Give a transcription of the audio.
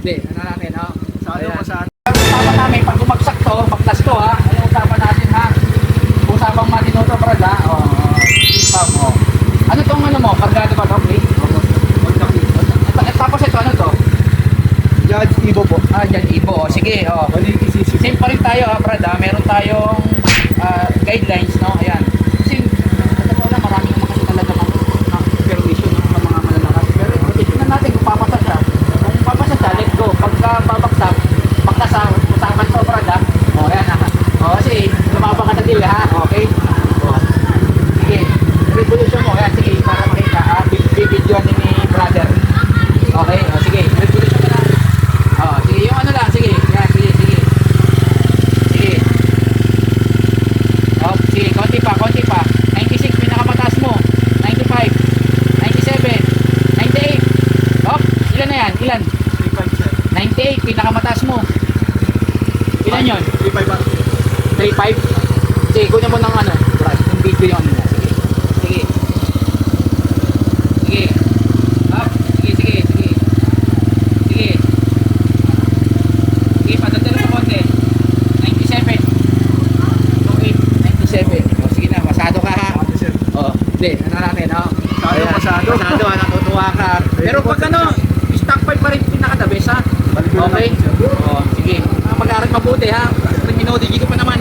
Hindi, ano natin, ha? Masyado, masyado. Usapan namin, pag bumagsak to, baklas to, ha? Ano usapan natin, ha? Usapang matino to, brad, ha? O. Ano tong ano mo? Kargado ba to, please? Tapos ito, ano to? Judge Ibo po. Dyan, Ibo. O, sige, o. Same pa rin tayo, ha, brad, ha? Meron tayong guidelines, no? Ayan. Kasi, ito po lang, maraming naman kasi talaga ng permission ng mga malalakas. Pero, tignan natin kung papasa siya. Kung papasa siya, let's go. Pagka babaksak, baklas sa usapan to, brad, ha? O, ayan, ha? O, kasi, lumabang ka na din, ha? Okay? O, sige. Revolution mo, ayan, sige, para makita, ha? Bibidyo ni brother. Okay, o, sige. Revolution ka na. O, sige, yung ano lang, sige. Yan, sige, sige. Sige. O, sige, konti pa, konti pa. 96, pinakamataas mo. 95, 97, 98. O, ilan na yan? Ilan? 98, pinakamataas mo. Ilan yun? 35? Sige, kunin mo ng ano, Brad, yung video yun. Sige. Sige. Sige. Up. Sige, sige, sige. Sige. Sige, padagdagan sa konti. 97. Okay, 97. O, sige na, masado ka, ha? O, hindi, ano natin, o? Ayan, Masado. Masado, ha? Natutuwa ka. Pero pag ano, stock 5 pa rin pinaka-the best, ha? Okay? O, sige. Mag-aaral mabuti, ha? 3 minuto, dito pa naman.